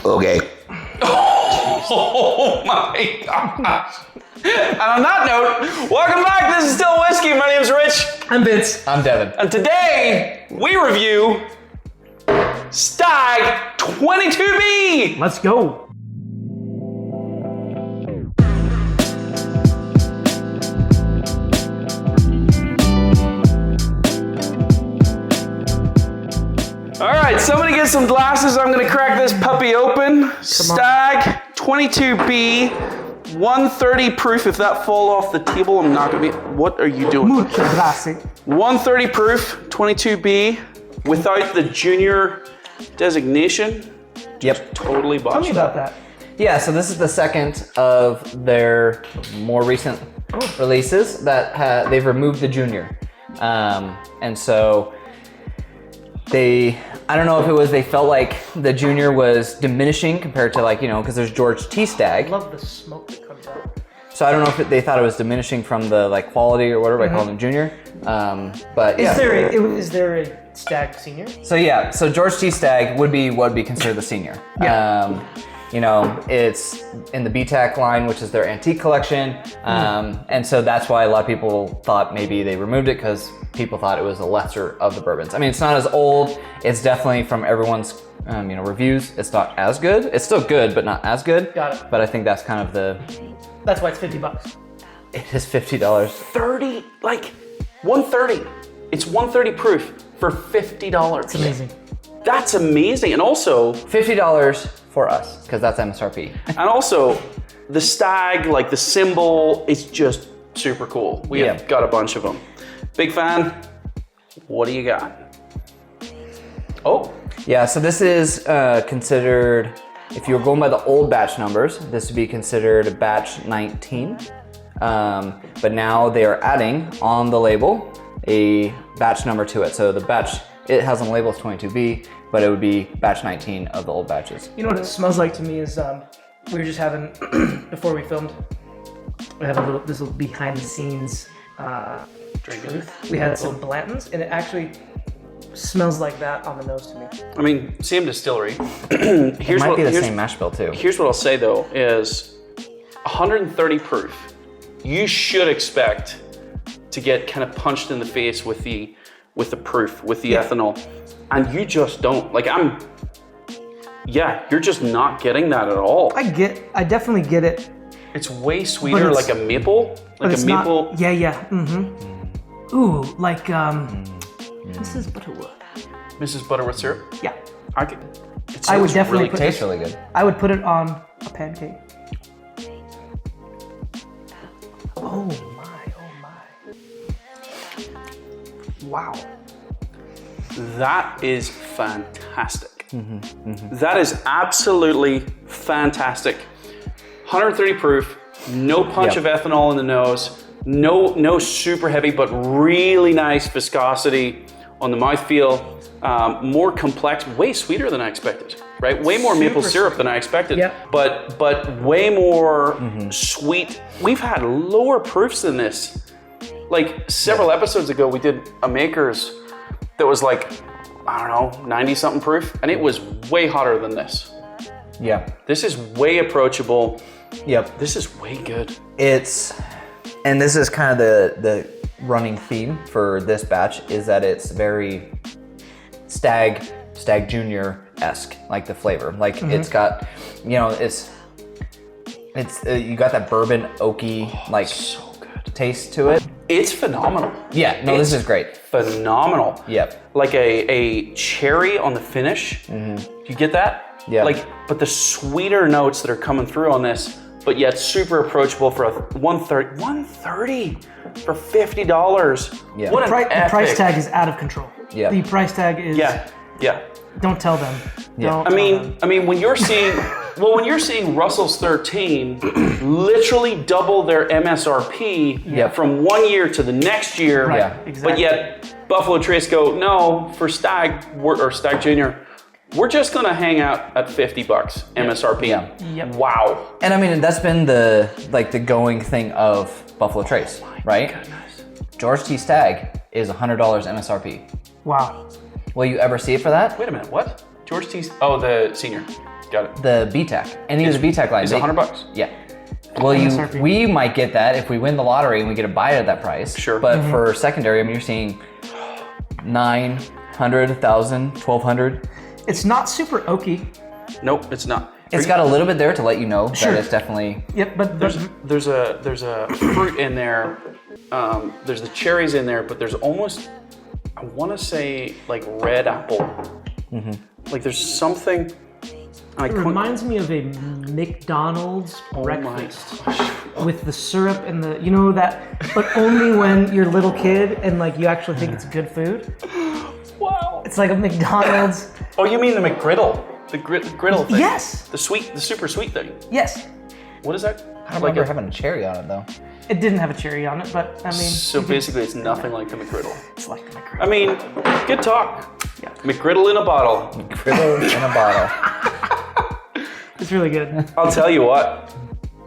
Okay. Oh my gosh. And on that note, welcome back. This is Still Whiskey. My name's Rich. I'm Vince. I'm Devin. And today we review Stagg 22B. Let's go. All right, somebody get some glasses. I'm gonna crack this puppy open. Stagg 22B, 130 proof. If that fall off the table, I'm not gonna be, what are you doing? Mucho gracias. 130 proof, 22B, without the junior designation. Yep. Totally botched. Tell me about that. Yeah, so this is the second of their more recent releases that they've removed the junior. And so I don't know if it was they felt like the junior was diminishing compared to because there's George T. Stagg. I love the smoke that comes out. So I don't know if they thought it was diminishing from the quality or whatever I call them junior. But yeah. Is there a Stagg Senior? So George T. Stagg would be considered the senior. Yeah. It's in the BTAC line, which is their antique collection. And so that's why a lot of people thought maybe they removed it because people thought it was the lesser of the bourbons. I mean, it's not as old. It's definitely from everyone's reviews. It's not as good. It's still good, but not as good. Got it. But I think that's kind of That's why it's $50. it is $50. 30, 130. It's 130 proof for $50. It's amazing. That's amazing. And also, $50 for us, because that's MSRP. And also, the stag, the symbol, is just super cool. We have got a bunch of them. Big fan. What do you got? Oh. Yeah, so this is considered, if you were going by the old batch numbers, this would be considered batch 19. But now they are adding on the label a batch number to it. So the batch it has on the label is 22B, but it would be batch 19 of the old batches. You know what it smells like to me is we were just having before we filmed. We have this little behind the scenes truth. We had some Blantons, and it actually smells like that on the nose to me. I mean, same distillery. It might be the same mash bill too. Here's what I'll say though, is 130 proof. You should expect to get kind of punched in the face with the proof, with the ethanol. And you just don't. You're just not getting that at all. I definitely get it. It's way sweeter, like a maple. Like a maple. Ooh, Mrs. Butterworth. Mrs. Butterworth syrup? Yeah. I would definitely put tastes really good. I would put it on a pancake. Oh my. Wow. That is fantastic. That is absolutely fantastic. 130 proof, no punch of ethanol in the nose, no super heavy, but really nice viscosity on the mouthfeel. More complex, way sweeter than I expected, right? Way more maple syrup than I expected, but way more sweet. We've had lower proofs than this. Several episodes ago, we did a Maker's that was 90 something proof, and it was way hotter than this. Yeah. This is way approachable. Yep. This is way good. And this is kind of the running theme for this batch is that it's very Stagg Jr.-esque, the flavor. It's got, it's you got that bourbon oaky, so good taste to it. It's phenomenal. Yeah, no, this is great. Phenomenal. Yep. Like a cherry on the finish. You get that? Yeah. But the sweeter notes that are coming through on this, but yet super approachable for a 130. 130 for $50. Yeah. What The price tag is out of control. Yeah. The price tag is. Yeah. Don't tell them. Yeah. I mean, when you're seeing Russell's 13 literally double their MSRP from 1 year to the next year, Right, exactly. But yet Buffalo Trace go, no, for Stagg or Stagg Jr, we're just gonna hang out at $50 MSRP. Yeah. Yep. Wow. And I mean, that's been the going thing of Buffalo Trace, right? Goodness. George T. Stagg is $100 MSRP. Wow. Will you ever see it for that? Wait a minute, what? George T. Oh, the senior. Got it. The BTEC. Any of the BTEC lines. It's $100. Yeah. Well, we might get that if we win the lottery and we get a buy it at that price. Sure. But for secondary, I mean, you're seeing 900, 1,000, 1,200. It's not super oaky. Nope, it's not. It's got a little bit there to let you know that it's definitely. Yep, but there's a fruit in there. There's the cherries in there, but there's almost, I want to say, like red apple. Like there's something. It reminds me of a McDonald's breakfast with the syrup and the, you know that, but only when you're a little kid and like you actually think it's good food. Wow. It's like a McDonald's. Oh, you mean the McGriddle? The griddle thing? Yes. The super sweet thing. Yes. What is that? I don't remember having a cherry on it though. It didn't have a cherry on it, but I mean. So basically, it's nothing like the McGriddle. It's like the McGriddle. I mean, good talk. Yeah. McGriddle in a bottle. McGriddle in a bottle. It's really good. I'll tell you what.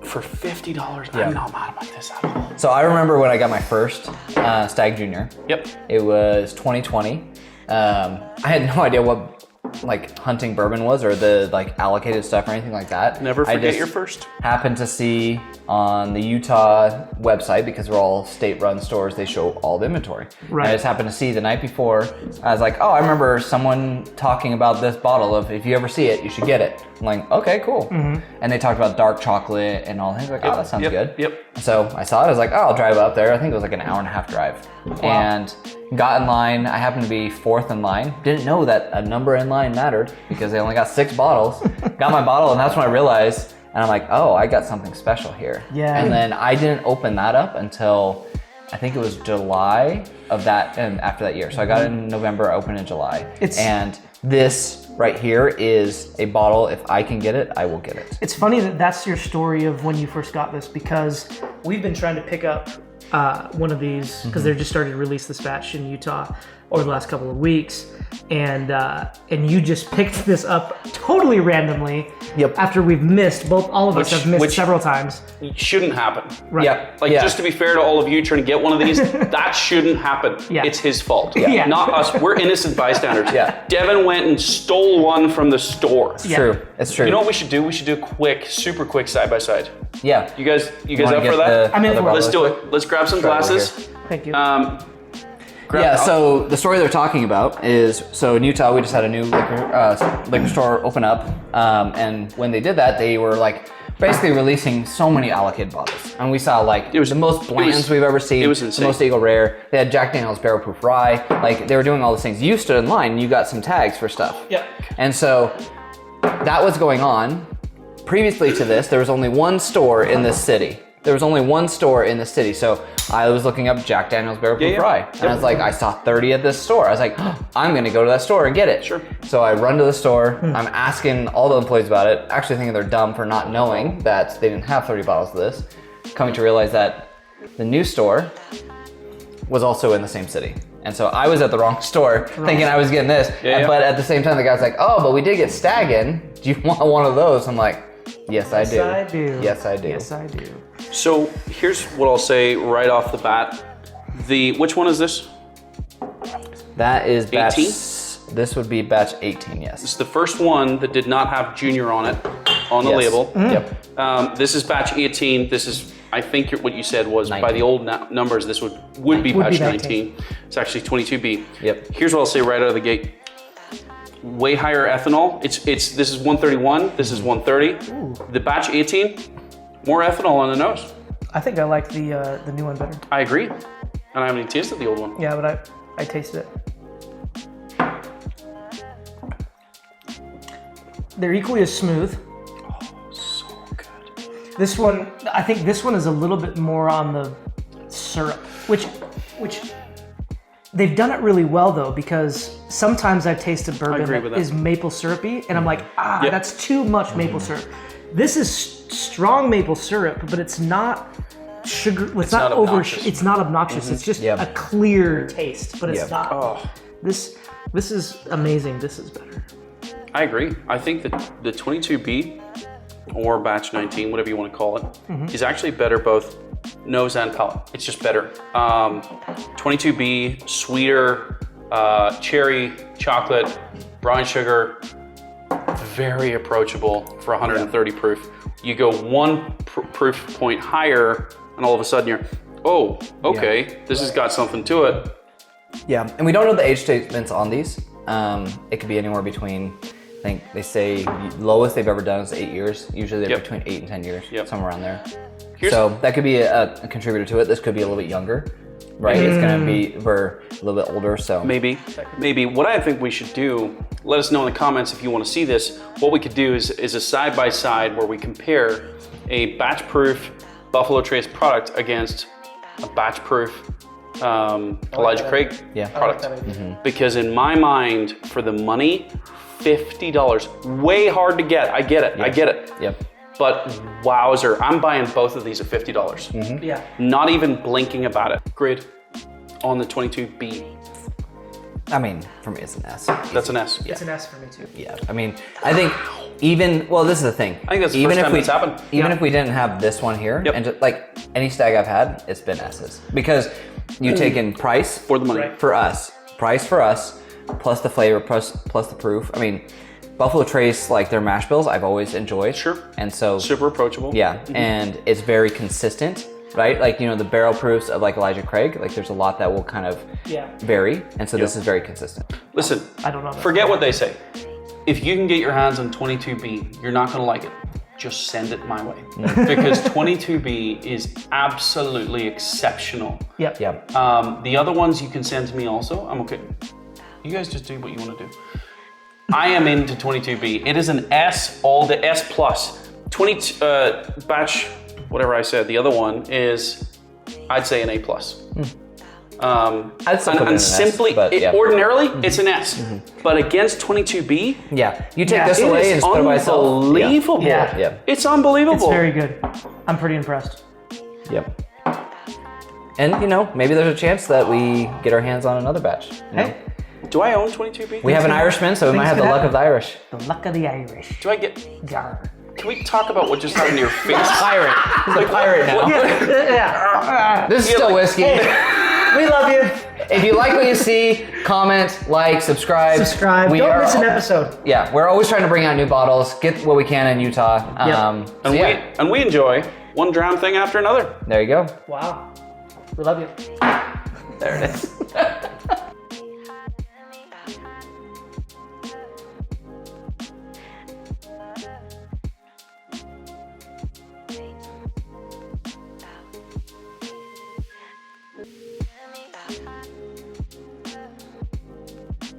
For $50, I'm not mad about this at all. So I remember when I got my first Stagg Jr. Yep. It was 2020. I had no idea what like hunting bourbon was or the like allocated stuff or anything like that. Never I forget just your first. Happened to see on the Utah website, because we're all state-run stores, they show all the inventory. Right. I just happened to see the night before. I was like, oh, I remember someone talking about this bottle of, if you ever see it, you should get it. I'm like, okay, cool. And they talked about dark chocolate and all things. Like, oh, that sounds good. Yep. So I saw it. I was like, oh, I'll drive up there. I think it was like an hour and a half drive. And got in line. I happened to be fourth in line. Didn't know that a number in line mattered because they only got 6 bottles. Got my bottle, and that's when I realized. And I'm like, oh, I got something special here. Yeah. And then I didn't open that up until I think it was July of that, and after that year. So I got it in November, I opened in July. And this right here is a bottle. If I can get it, I will get it. It's funny that that's your story of when you first got this, because we've been trying to pick up one of these because they're just starting to release this batch in Utah over the last couple of weeks, and you just picked this up totally randomly. Yep. After we've missed, all of us have missed several times. Shouldn't happen. Right. Yeah. Like, just to be fair to all of you trying to get one of these, that shouldn't happen. Yeah. It's his fault. Yeah. Not us. We're innocent bystanders. Yeah. Devin went and stole one from the store. It's true. It's true. You know what we should do? We should do a quick, super quick side by side. Yeah. You guys Wanna up get for that? I'm in for it. Let's do it. Let's grab some glasses. Thank you. So the story they're talking about is, so in Utah, we just had a new liquor store open up. And when they did that, they were like basically releasing so many allocated bottles. And we saw like the most blands we've ever seen. It was insane. The most Eagle Rare. They had Jack Daniel's Barrel Proof Rye. Like they were doing all these things. You stood in line and you got some tags for stuff. Yeah. And so that was going on. Previously to this, there was only one store in this city. So I was looking up Jack Daniel's Barrel Proof Rye. And I was like, I saw 30 at this store. I was like, oh, I'm gonna go to that store and get it. Sure. So I run to the store. I'm asking all the employees about it, actually thinking they're dumb for not knowing that they didn't have 30 bottles of this. Coming to realize that the new store was also in the same city. And so I was at the wrong store thinking I was getting this. But at the same time, the guy's like, oh, but we did get Stagg in. Do you want one of those? I'm like, yes, I do. Yes, I do. So here's what I'll say right off the bat. Which one is this? That is batch 18? This would be batch 18, yes. This is the first one that did not have Junior on it, on the label. Yep. This is batch 18. This is, I think what you said was 19. by the old numbers, this would be batch 19. It's actually 22B. Yep. Here's what I'll say right out of the gate. Way higher ethanol. This is 131. This is 130. Ooh. The batch 18, more ethanol on the nose. I think I like the new one better. I agree, and I haven't even tasted the old one. Yeah, but I tasted it. They're equally as smooth. Oh, so good. This one, I think this one is a little bit more on the syrup, which they've done it really well though, because sometimes I've tasted bourbon that is maple syrupy, and I'm like, that's too much maple syrup. This is strong maple syrup, but it's not sugar. It's not obnoxious. It's not obnoxious. It's just a clear taste, but it's not. Oh. This is amazing. This is better. I agree. I think that the 22B or batch 19, whatever you want to call it, is actually better both nose and palate. It's just better. 22B, sweeter, cherry, chocolate, brown sugar, very approachable for 130 proof. You go one proof point higher, and all of a sudden you're, oh, okay, this has got something to it. Yeah, and we don't know the age statements on these. It could be anywhere between, I think they say lowest they've ever done is 8 years. Usually they're between 8 and 10 years, somewhere around there. So that could be a contributor to it. This could be a little bit younger, right? It's gonna be, we're a little bit older, so. Maybe. What I think we should do, let us know in the comments if you want to see this. What we could do is a side-by-side where we compare a batch proof Buffalo Trace product against a batch proof Elijah Craig product. Because in my mind, for the money, $50, way hard to get. I get it. Yep. But wowzer, I'm buying both of these at $50. Yeah. Not even blinking about it. Grid on the 22B. I mean, for me, it's an S. That's an S. It's an S for me too. Yeah, I mean, I think this is the thing. I think that's the first time that's happened. Even if we didn't have this one here, and just like any stag I've had, it's been S's. Because you take in price for the money. For us, price for us, plus the flavor, plus the proof. I mean, Buffalo Trace, like their mash bills, I've always enjoyed. Sure. And so super approachable. Yeah, and it's very consistent, right? Like, you know, the barrel proofs of like Elijah Craig, like there's a lot that will kind of vary, and so this is very consistent. Listen, I don't know. Forget what they say. If you can get your hands on 22B, you're not gonna like it. Just send it my way. Because 22B is absolutely exceptional. Yep. The other ones you can send to me also, I'm okay. You guys just do what you wanna do. I am into 22B. It is an S, all the S plus. 22 batch, whatever I said, the other one is, I'd say an A plus. I'd still put it in an simply, S, but ordinarily, it's an S. But against 22B, you take this away and put it by itself. Unbelievable. Yeah. It's unbelievable. It's very good. I'm pretty impressed. Yep. And, you know, maybe there's a chance that we get our hands on another batch. You know? Do I own 22B? We have an Irishman, so we might have the luck of the Irish. The luck of the Irish. Do I get... Gar. Can we talk about what just happened to your face? Pirate. He's a pirate now. Yeah. This is still whiskey. We love you. If you like what you see, comment, like, subscribe. Don't miss an episode. Yeah, we're always trying to bring out new bottles, get what we can in Utah. And we enjoy one dram thing after another. There you go. Wow. We love you. There it is.